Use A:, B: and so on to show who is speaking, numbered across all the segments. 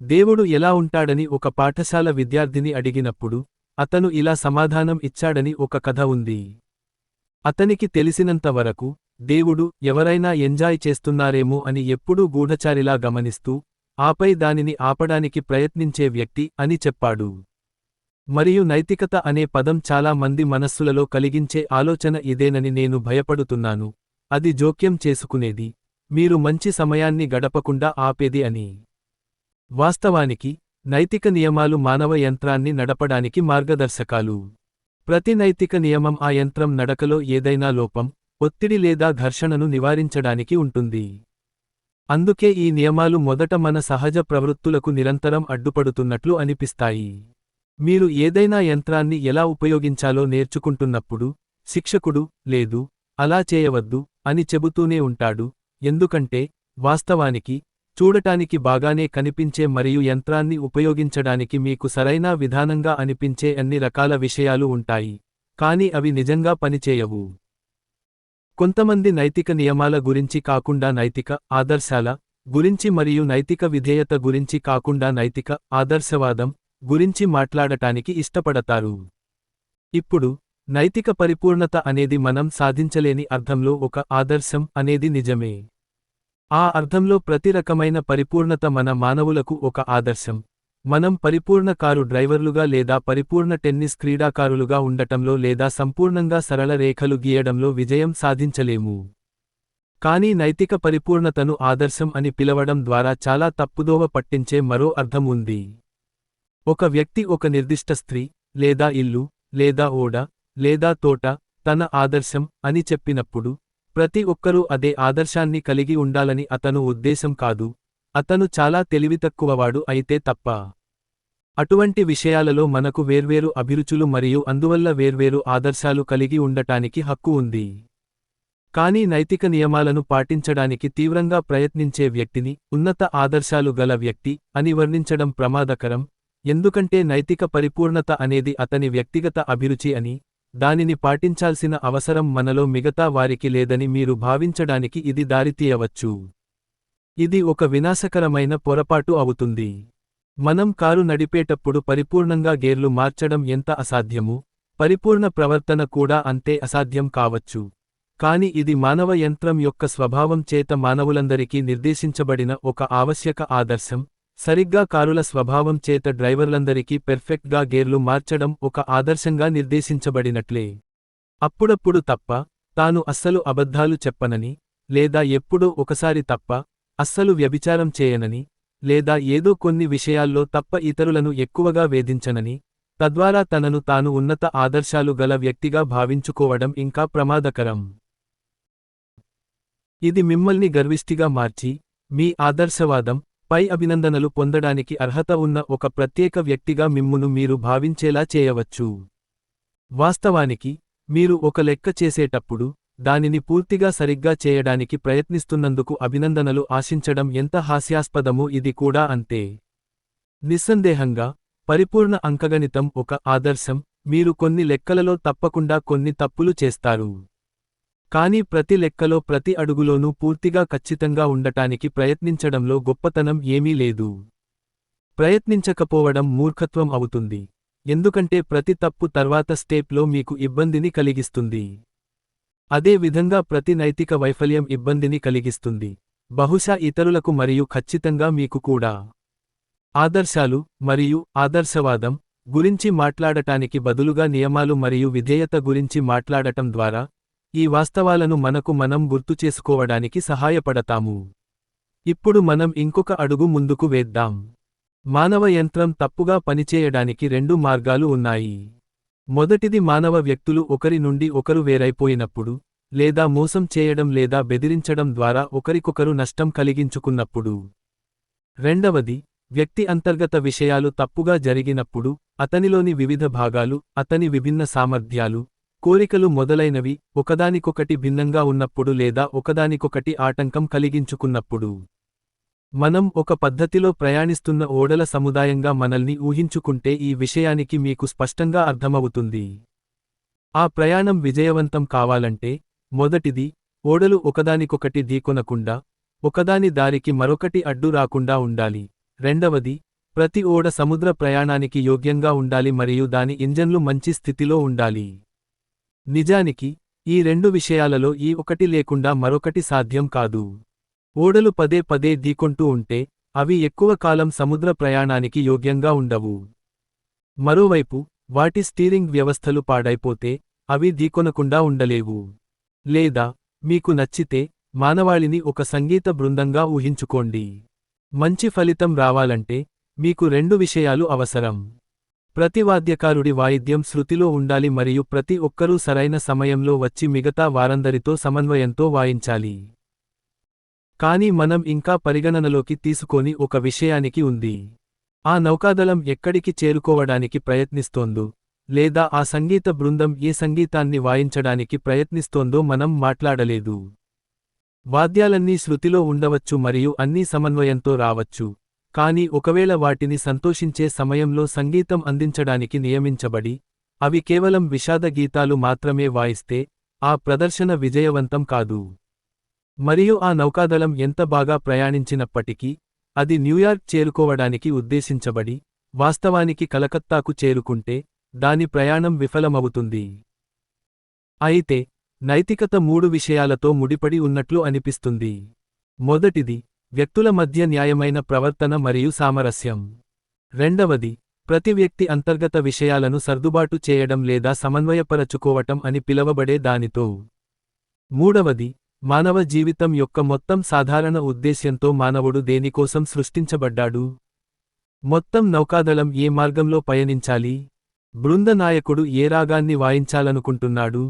A: దేవుడు ఎలా ఉంటాడని ఒక పాఠశాల విద్యార్థిని అడిగినప్పుడు అతను ఇలా సమాధానం ఇచ్చాడని ఒక కథ ఉంది. అతనికి తెలిసినంత వరకు దేవుడు ఎవరైనా ఎంజాయ్ చేస్తున్నారేమో అని ఎప్పుడూ గూఢచారిలా గమనిస్తూ ఆపై దానిని ఆపడానికి ప్రయత్నించే వ్యక్తి అని చెప్పాడు. మరియు నైతికత అనే పదం చాలా మంది మనస్సులలో కలిగించే ఆలోచన ఇదేనని నేను భయపడుతున్నాను, అది జోక్యం చేసుకునేది, మీరు మంచి సమయాన్ని గడపకుండా ఆపేది అని. వాస్తవానికి నైతిక నియమాలు మానవ యంత్రాన్ని నడపడానికి మార్గదర్శకాలు. ప్రతి నైతిక నియమం ఆ యంత్రం నడకలో ఏదైనా లోపం, ఒత్తిడి లేదా ఘర్షణను నివారించడానికి ఉంటుంది. అందుకే ఈ నియమాలు మొదట మన సహజ ప్రవృత్తులకు నిరంతరం అడ్డుపడుతున్నట్లు అనిపిస్తాయి. మీరు ఏదైనా యంత్రాన్ని ఎలా ఉపయోగించాలో నేర్చుకుంటున్నప్పుడు శిక్షకుడు లేదు, అలా చేయవద్దు అని చెబుతూనే ఉంటాడు, ఎందుకంటే వాస్తవానికి చూడటానికి బాగానే కనిపించే మరియు యంత్రాన్ని ఉపయోగించడానికి మీకు సరైన విధానంగా అనిపించే అన్ని రకాల విషయాలు ఉంటాయి, కానీ అవి నిజంగా పనిచేయవు. కొంతమంది నైతిక నియమాల గురించి కాకుండా నైతిక ఆదర్శాల గురించి మరియు నైతిక విధేయత గురించి కాకుండా నైతిక ఆదర్శవాదం గురించి మాట్లాడటానికి ఇష్టపడతారు. ఇప్పుడు నైతిక పరిపూర్ణత అనేది మనం సాధించలేని అర్థంలో ఒక ఆదర్శం అనేది నిజమే. ఆ అర్థంలో ప్రతి రకమైన పరిపూర్ణత మన మానవులకు ఒక ఆదర్శం. మనం పరిపూర్ణ కారు డ్రైవర్లుగా లేదా పరిపూర్ణ టెన్నిస్ క్రీడాకారులుగా ఉండటంలో లేదా సంపూర్ణంగా సరళ రేఖలు గీయడంలో విజయం సాధించలేము. కానీ నైతిక పరిపూర్ణతను ఆదర్శం అని పిలవడం ద్వారా చాలా తప్పుదోవ పట్టించే మరో అర్థం ఉంది. ఒక వ్యక్తి ఒక నిర్దిష్ట స్త్రీ లేదా ఇల్లు లేదా ఓడ లేదా తోట తన ఆదర్శం అని చెప్పినప్పుడు ప్రతి ఒక్కరూ అదే ఆదర్శాన్ని కలిగి ఉండాలని అతను ఉద్దేశం కాదు, అతను చాలా తెలివితక్కువవాడు అయితే తప్ప. అటువంటి విషయాలలో మనకు వేర్వేరు అభిరుచులు మరియు అందువల్ల వేర్వేరు ఆదర్శాలు కలిగి ఉండటానికి హక్కు ఉంది. కానీ నైతిక నియమాలను పాటించడానికి తీవ్రంగా ప్రయత్నించే వ్యక్తిని ఉన్నత ఆదర్శాలు గల వ్యక్తి అని వర్ణించడం ప్రమాదకరం, ఎందుకంటే నైతిక పరిపూర్ణత అనేది అతని వ్యక్తిగత అభిరుచి అని, దానిని పాటించాల్సిన అవసరం మనలో మిగతా వారికి లేదని మీరు భావించడానికి ఇది దారితీయవచ్చు. ఇది ఒక వినాశకరమైన పొరపాటు అవుతుంది. మనం కారు నడిపేటప్పుడు పరిపూర్ణంగా గేర్లు మార్చడం ఎంత అసాధ్యమో, పరిపూర్ణ ప్రవర్తన కూడా అంతే అసాధ్యం కావచ్చు. కాని ఇది మానవ యంత్రం యొక్క స్వభావం చేత మానవులందరికీ నిర్దేశించబడిన ఒక ఆవశ్యక ఆదర్శం. సరిగ్గా కారుల స్వభావం చేత డ్రైవర్లందరికీ పెర్ఫెక్ట్గా గేర్లు మార్చడం ఒక ఆదర్శంగా నిర్దేశించబడినట్లే. అప్పుడప్పుడు తప్ప, తాను అస్సలు అబద్ధాలు చెప్పనని, లేదా ఎప్పుడో ఒకసారి తప్ప, అస్సలు వ్యభిచారం చేయనని, లేదా ఏదో కొన్ని విషయాల్లో తప్ప ఇతరులను ఎక్కువగా వేధించనని, తద్వారా తనను తాను ఉన్నత ఆదర్శాలు గల వ్యక్తిగా భావించుకోవడం ఇంకా ప్రమాదకరం. ఇది మిమ్మల్ని గర్విష్ఠిగా మార్చి, మీ ఆదర్శవాదం పై అభినందనలు పొందడానికి అర్హత ఉన్న ఒక ప్రత్యేక వ్యక్తిగా మిమ్మును మీరు భావించేలా చేయవచ్చు. వాస్తవానికి మీరు ఒక లెక్క చేసేటప్పుడు దానిని పూర్తిగా సరిగ్గా చేయడానికి ప్రయత్నిస్తున్నందుకు అభినందనలు ఆశించడం ఎంత హాస్యాస్పదమో ఇది కూడా అంతే. నిస్సందేహంగా పరిపూర్ణ అంకగణితం ఒక ఆదర్శం, మీరు కొన్ని లెక్కలలో తప్పకుండా కొన్ని తప్పులు చేస్తారు. కానీ ప్రతి లెక్కలో ప్రతి అడుగులోనూ పూర్తిగా ఖచ్చితంగా ఉండటానికి ప్రయత్నించడంలో గొప్పతనం ఏమీ లేదు. ప్రయత్నించకపోవడం మూర్ఖత్వం అవుతుంది, ఎందుకంటే ప్రతి తప్పు తర్వాత స్టెప్లో మీకు ఇబ్బందిని కలిగిస్తుంది. అదే విధంగా ప్రతి నైతిక వైఫల్యం ఇబ్బందిని కలిగిస్తుంది, బహుశా ఇతరులకు మరియు ఖచ్చితంగా మీకు కూడా. ఆదర్శాలు మరియు ఆదర్శవాదం గురించి మాట్లాడటానికి బదులుగా నియమాలు మరియు విధేయత గురించి మాట్లాడటం ద్వారా ఈ వాస్తవాలను మనకు మనం గుర్తుచేసుకోవడానికి సహాయపడతాము. ఇప్పుడు మనం ఇంకొక అడుగు ముందుకు వేద్దాం. మానవ యంత్రం తప్పుగా పనిచేయడానికి రెండు మార్గాలు ఉన్నాయి. మొదటిది మానవ వ్యక్తులు ఒకరి నుండి ఒకరు వేరైపోయినప్పుడు, లేదా మోసం చేయడం లేదా బెదిరించడం ద్వారా ఒకరికొకరు నష్టం కలిగించుకున్నప్పుడు. రెండవది వ్యక్తి అంతర్గత విషయాలు తప్పుగా జరిగినప్పుడు, అతనిలోని వివిధ భాగాలు, అతని విభిన్న సామర్థ్యాలు, కోరికలు మొదలైనవి ఒకదానికొకటి భిన్నంగా ఉన్నప్పుడు లేదా ఒకదానికొకటి ఆటంకం కలిగించుకున్నప్పుడు. మనం ఒక పద్ధతిలో ప్రయాణిస్తున్న ఓడల సముదాయంగా మనల్ని ఊహించుకుంటే ఈ విషయానికి మీకు స్పష్టంగా అర్థమవుతుంది. ఆ ప్రయాణం విజయవంతం కావాలంటే మొదటిది, ఓడలు ఒకదానికొకటి ఢీకొనకుండా, ఒకదాని దారికి మరొకటి అడ్డు రాకుండా ఉండాలి. రెండవది, ప్రతి ఓడ సముద్ర ప్రయాణానికి యోగ్యంగా ఉండాలి మరియు దాని ఇంజన్లు మంచి స్థితిలో ఉండాలి. నిజానికి, ఈ రెండు విషయాలలో ఈ ఒకటి లేకుండా మరొకటి సాధ్యం కాదు. ఓడలు పదే పదే ఢీకొంటూ ఉంటే, అవి ఎక్కువ కాలం సముద్ర ప్రయాణానికి యోగ్యంగా ఉండవు. మరోవైపు, వాటి స్టీరింగ్ వ్యవస్థలు పాడైపోతే, అవి ఢీకొనకుండా ఉండలేవు. లేదా, మీకు నచ్చితే, మానవాళిని ఒక సంగీత బృందంగా ఊహించుకోండి. మంచి ఫలితం రావాలంటే, మీకు రెండు విషయాలు అవసరం. ప్రతి వాద్యకారుడి వాయిద్యం శృతిలో ఉండాలి మరియు ప్రతి ఒక్కరూ సరైన సమయంలో వచ్చి మిగతా వారందరితో సమన్వయంతో వాయించాలి. కానీ మనం ఇంకా పరిగణనలోకి తీసుకోని ఒక విషయానికి ఉంది. ఆ నౌకాదళం ఎక్కడికి చేరుకోవడానికి ప్రయత్నిస్తోందో, లేదా ఆ సంగీత బృందం ఏ సంగీతాన్ని వాయించడానికి ప్రయత్నిస్తోందో మనం మాట్లాడలేదు. వాద్యాలన్నీ శృతిలో ఉండవచ్చు మరియు అన్నీ సమన్వయంతో రావచ్చు, కానీ ఒకవేళ వాటిని సంతోషించే సమయంలో సంగీతం అందించడానికి నియమించబడి, అవి కేవలం విషాద గీతాలు మాత్రమే వాయిస్తే, ఆ ప్రదర్శన విజయవంతం కాదు. మరియు ఆ నౌకాదళం ఎంత బాగా ప్రయాణించినప్పటికీ, అది న్యూయార్క్ చేరుకోవడానికి ఉద్దేశించబడి, వాస్తవానికి కలకత్తాకు చేరుకుంటే, దాని ప్రయాణం విఫలమవుతుంది. అయితే, నైతికత మూడు విషయాలతో ముడిపడి ఉన్నట్లు అనిపిస్తుంది. మొదటిది, వ్యక్తుల మధ్య న్యాయమైన ప్రవర్తన మరియు సామరస్యం. రెండవది, ప్రతి వ్యక్తి అంతర్గత విషయాలను సర్దుబాటు చేయడం లేదా సమన్వయపరచుకోవటం అని పిలవబడే దానితో. మూడవది, మానవ జీవితం యొక్క మొత్తం సాధారణ ఉద్దేశ్యంతో మానవుడు దేనికోసం సృష్టించబడ్డాడు. మొత్తం నౌకాదళం ఏ మార్గంలో పయనించాలి. బృంద నాయకుడు ఏ రాగాన్ని వాయించాలనుకుంటున్నాడు.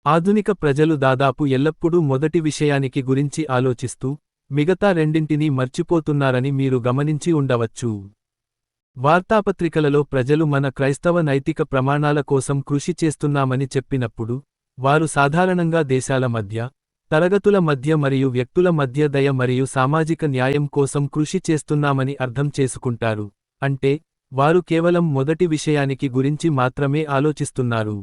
A: ఆధునిక ప్రజలు దాదాపు ఎల్లప్పుడూ మొదటి విషయానికి గురించి ఆలోచిస్తూ, మిగతా రెండింటినీ మర్చిపోతున్నారని మీరు గమనించి ఉండవచ్చు. వార్తాపత్రికలలో ప్రజలు మన క్రైస్తవ నైతిక ప్రమాణాల కోసం కృషి చేస్తున్నామని చెప్పినప్పుడు, వారు సాధారణంగా దేశాల మధ్య, తరగతుల మధ్య మరియు వ్యక్తుల మధ్య దయ మరియు సామాజిక న్యాయం కోసం కృషి చేస్తున్నామని అర్థం చేసుకుంటారు. అంటే, వారు కేవలం మొదటి విషయానికి గురించి మాత్రమే ఆలోచిస్తున్నారు.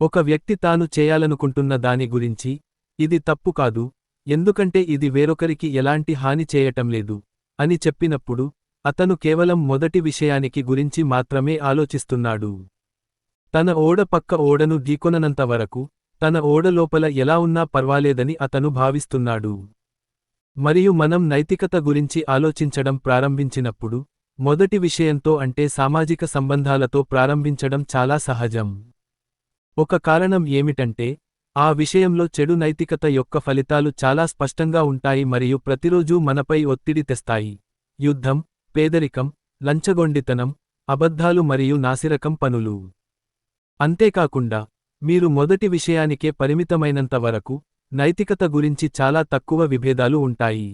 A: ఒక వ్యక్తి తాను చేయాలనుకుంటున్న దాని గురించి, ఇది తప్పు కాదు, ఎందుకంటే ఇది వేరొకరికి ఎలాంటి హాని చేయటం లేదు, అని చెప్పినప్పుడు, అతను కేవలం మొదటి విషయానికి గురించి మాత్రమే ఆలోచిస్తున్నాడు. తన ఓడ పక్క ఓడను ఢీకొననంత వరకు, తన ఓడ లోపల ఎలా ఉన్నా పర్వాలేదని అతను భావిస్తున్నాడు. మరియు మనం నైతికత గురించి ఆలోచించడం ప్రారంభించినప్పుడు, మొదటి విషయంతో అంటే సామాజిక సంబంధాలతో ప్రారంభించడం చాలా సహజం. ఒక కారణం ఏమిటంటే, ఆ విషయంలో చెడు నైతికత యొక్క ఫలితాలు చాలా స్పష్టంగా ఉంటాయి మరియు ప్రతిరోజూ మనపై ఒత్తిడి తెస్తాయి. యుద్ధం, పేదరికం, లంచగొండితనం, అబద్ధాలు మరియు నాసిరకం పనులు. అంతేకాకుండా, మీరు మొదటి విషయానికే పరిమితమైనంత వరకు, నైతికత గురించి చాలా తక్కువ విభేదాలు ఉంటాయి.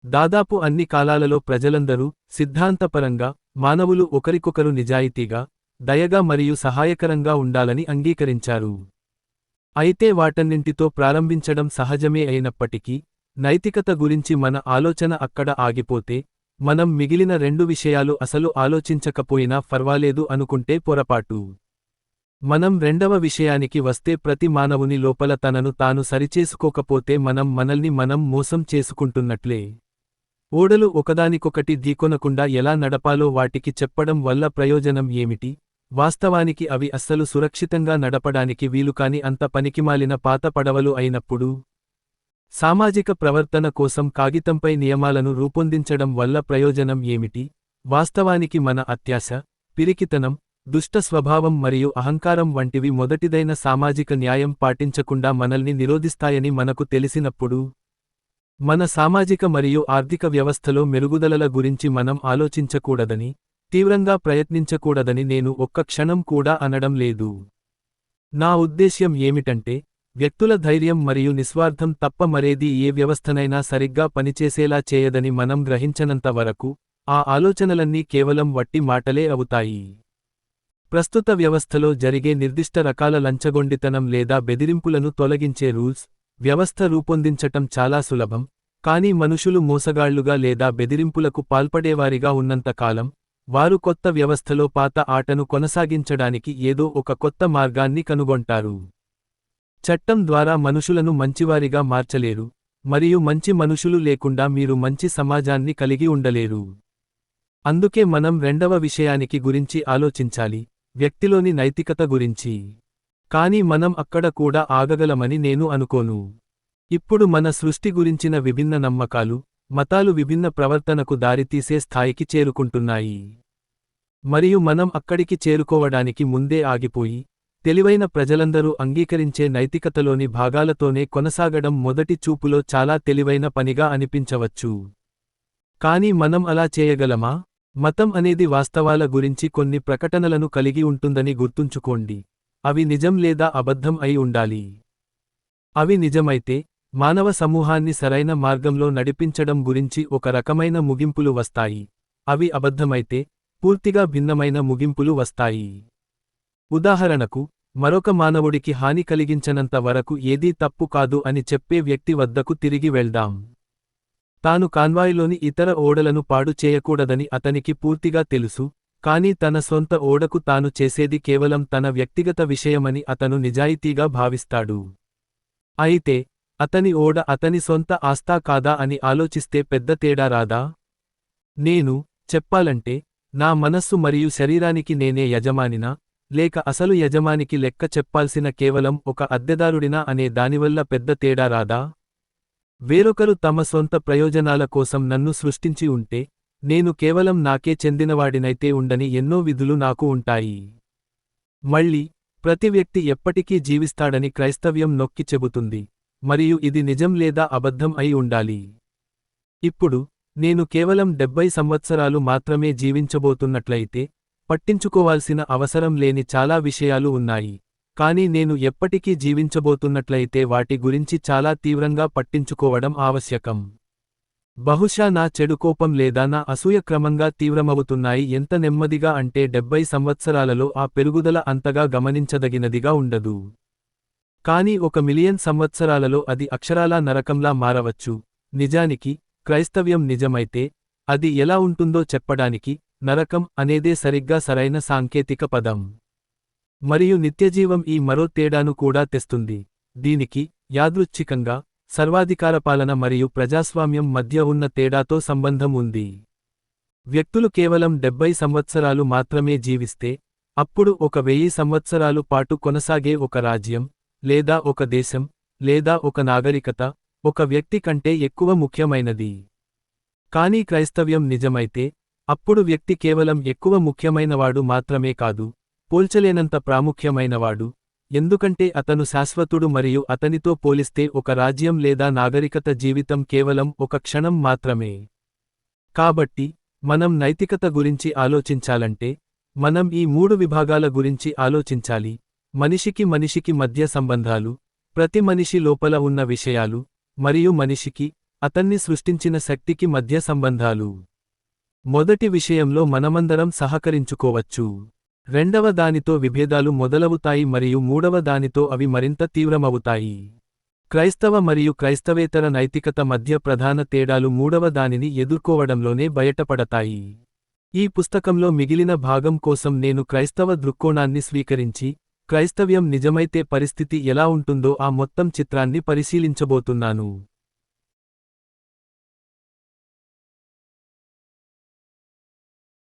A: దాదాపు అన్ని కాలాలలో ప్రజలందరూ, సిద్ధాంతపరంగా, మానవులు ఒకరికొకరు నిజాయితీగా, దయగా మరియు సహాయకరంగా ఉండాలని అంగీకరించారు. అయితే వాటన్నింటితో ప్రారంభించడం సహజమే అయినప్పటికీ, నైతికత గురించి మన ఆలోచన అక్కడ ఆగిపోతే, మనం మిగిలిన రెండు విషయాలు అసలు ఆలోచించకపోయినా ఫర్వాలేదు అనుకుంటే పొరపాటు. మనం రెండవ విషయానికి వస్తే ప్రతి మానవుని లోపల తనను తాను సరిచేసుకోకపోతే మనల్ని మనం మోసం చేసుకుంటున్నట్లే. ఓడలు ఒకదానికొకటి ఢీకొనకుండా ఎలా నడపాలో వాటికి చెప్పడం వల్ల ప్రయోజనం ఏమిటి. వాస్తవానికి అవి అస్సలు సురక్షితంగా నడపడానికి వీలుకాని అంత పనికిమాలిన పాత పడవలు అయినప్పుడు. సామాజిక ప్రవర్తన కోసం కాగితంపై నియమాలను రూపొందించడం వల్ల ప్రయోజనం ఏమిటి. వాస్తవానికి మన అత్యాశ, పిరికితనం, దుష్ట స్వభావం మరియు అహంకారం వంటివి మొదటిదైన సామాజిక న్యాయం పాటించకుండా మనల్ని నిరోధిస్తాయని మనకు తెలిసినప్పుడు, మన సామాజిక మరియు ఆర్థిక వ్యవస్థలో మెరుగుదలల గురించి మనం ఆలోచించకూడదని, తీవ్రంగా ప్రయత్నించకూడదని నేను ఒక్క క్షణం కూడా అనడం లేదు. నా ఉద్దేశ్యం ఏమిటంటే, వ్యక్తుల ధైర్యం మరియు నిస్వార్థం తప్ప మరేదీ ఏ వ్యవస్థనైనా సరిగ్గా పనిచేసేలా చేయదని మనం గ్రహించనంత వరకు, ఆ ఆలోచనలన్నీ కేవలం వట్టి మాటలే అవుతాయి. ప్రస్తుత వ్యవస్థలో జరిగే నిర్దిష్ట రకాల లంచగొండితనం లేదా బెదిరింపులను తొలగించే రూల్స్, వ్యవస్థ రూపొందించటం చాలా సులభం, కానీ మనుషులు మోసగాళ్లుగా లేదా బెదిరింపులకు పాల్పడేవారిగా ఉన్నంత కాలం, వారు కొత్త వ్యవస్థలో పాత ఆటను కొనసాగించడానికి ఏదో ఒక కొత్త మార్గాన్ని కనుగొంటారు. చట్టం ద్వారా మనుషులను మంచివారిగా మార్చలేరు, మరియు మంచి మనుషులు లేకుండా మీరు మంచి సమాజాన్ని కలిగి ఉండలేరు. అందుకే మనం రెండవ విషయానికి గురించి ఆలోచించాలి, వ్యక్తిలోని నైతికత గురించి. కానీ మనం అక్కడ కూడా ఆగగలమని నేను అనుకోను. ఇప్పుడు మన సృష్టి గురించిన విభిన్న నమ్మకాలు, మతాలు విభిన్న ప్రవర్తనకు దారితీసే స్థాయికి చేరుకుంటున్నాయి. మరియు మనం అక్కడికి చేరుకోవడానికి ముందే ఆగిపోయి, తెలివైన ప్రజలందరూ అంగీకరించే నైతికతలోని భాగాలతోనే కొనసాగడం మొదటి చూపులో చాలా తెలివైన పనిగా అనిపించవచ్చు. కానీ మనం అలా చేయగలమా? మతం అనేది వాస్తవాల గురించి కొన్ని ప్రకటనలను కలిగి ఉంటుందని గుర్తుంచుకోండి. అవి నిజం లేదా అబద్ధం అయి ఉండాలి. అవి నిజమైతే, మానవ సమూహాన్ని సరైన మార్గంలో నడిపించడం గురించి ఒక రకమైన ముగింపులు వస్తాయి. అవి అబద్ధమైతే, పూర్తిగా భిన్నమైన ముగింపులు వస్తాయి. ఉదాహరణకు, మరొక మానవుడికి హాని కలిగించనంత వరకు ఏదీ తప్పు కాదు అని చెప్పే వ్యక్తి వద్దకు తిరిగి వెళ్దాం. తాను కాన్వాయ్లోని ఇతర ఓడలను పాడు చేయకూడదని అతనికి పూర్తిగా తెలుసు, కానీ తన సొంత ఓడకు తాను చేసేది కేవలం తన వ్యక్తిగత విషయమని అతను నిజాయితీగా భావిస్తాడు. అయితే, అతని ఓడ అతని సొంత ఆస్తా కాదా అని ఆలోచిస్తే పెద్ద తేడా రాదా? చెప్పాలంటే, నా మనస్సు మరియు శరీరానికి నేనే యజమానినా, లేక అసలు యజమానికి లెక్క చెప్పాల్సిన కేవలం ఒక అద్దెదారుడినా అనే దానివల్ల పెద్ద తేడా రాదా? వేరొకరు తమ సొంత ప్రయోజనాల కోసం నన్ను సృష్టించి ఉంటే, నేను కేవలం నాకే చెందినవాడినైతే ఉండని ఎన్నో విధులు నాకు ఉంటాయి. మళ్ళీ, ప్రతి వ్యక్తి ఎప్పటికీ జీవిస్తాడని క్రైస్తవ్యం నొక్కి చెబుతుంది, మరియు ఇది నిజం లేదా అబద్ధం అయి ఉండాలి. ఇప్పుడు, నేను కేవలం 70 సంవత్సరాలు మాత్రమే జీవించబోతున్నట్లయితే, పట్టించుకోవాల్సిన అవసరం లేని చాలా విషయాలు ఉన్నాయి. కానీ నేను ఎప్పటికీ జీవించబోతున్నట్లయితే వాటి గురించి చాలా తీవ్రంగా పట్టించుకోవడం ఆవశ్యకం. బహుశా నా చెడు కోపం లేదా నా అసూయ క్రమంగా తీవ్రమవుతున్నాయి. ఎంత నెమ్మదిగా అంటే 70 సంవత్సరాలలో ఆ పెరుగుదల అంతగా గమనించదగినదిగా ఉండదు. కానీ 1 మిలియన్ సంవత్సరాలలో అది అక్షరాలా నరకంలా మారవచ్చు. నిజానికి, క్రైస్తవ్యం నిజమైతే, అది ఎలా ఉంటుందో చెప్పడానికి, నరకం అనేదే సరిగ్గా సరైన సాంకేతిక పదం. మరియు నిత్యజీవం ఈ మరో తేడాను కూడా తెస్తుంది. దీనికి, యాదృచ్ఛికంగా, సర్వాధికారపాలన మరియు ప్రజాస్వామ్యం మధ్య ఉన్న తేడాతో సంబంధం ఉంది. వ్యక్తులు కేవలం 70 సంవత్సరాలు మాత్రమే జీవిస్తే, అప్పుడు 1000 సంవత్సరాలు పాటు కొనసాగే ఒక రాజ్యం, లేదా ఒక దేశం, లేదా ఒక నాగరికత, ఒక వ్యక్తి కంటే ఎక్కువ ముఖ్యమైనది. కానీ క్రైస్తవ్యం నిజమైతే, అప్పుడు వ్యక్తి కేవలం ఎక్కువ ముఖ్యమైనవాడు మాత్రమే కాదు, పోల్చలేనంత ప్రాముఖ్యమైనవాడు, ఎందుకంటే అతను శాశ్వతుడు మరియు అతనితో పోలిస్తే ఒక రాజ్యం లేదా నాగరికత జీవితం కేవలం ఒక క్షణం మాత్రమే. కాబట్టి, మనం నైతికత గురించి ఆలోచించాలంటే, మనం ఈ 3 విభాగాల గురించి ఆలోచించాలి: మనిషికి మనిషికి మధ్య సంబంధాలు, ప్రతి మనిషి లోపల ఉన్న విషయాలు, మరియు మనిషికి, అతన్ని సృష్టించిన శక్తికి మధ్య సంబంధాలు. మొదటి విషయంలో మనమందరం సహకరించుకోవచ్చు. రెండవ దానితో విభేదాలు మొదలవుతాయి మరియు మూడవ దానితో అవి మరింత తీవ్రమవుతాయి. క్రైస్తవ మరియు క్రైస్తవేతర నైతికత మధ్య ప్రధాన తేడాలు మూడవ దానిని ఎదుర్కోవడంలోనే బయటపడతాయి. ఈ పుస్తకంలో మిగిలిన భాగం కోసం నేను క్రైస్తవ దృక్కోణాన్ని స్వీకరించి, క్రైస్తవ్యం నిజమైతే పరిస్థితి ఎలా ఉంటుందో ఆ మొత్తం చిత్రాన్ని పరిశీలించబోతున్నాను.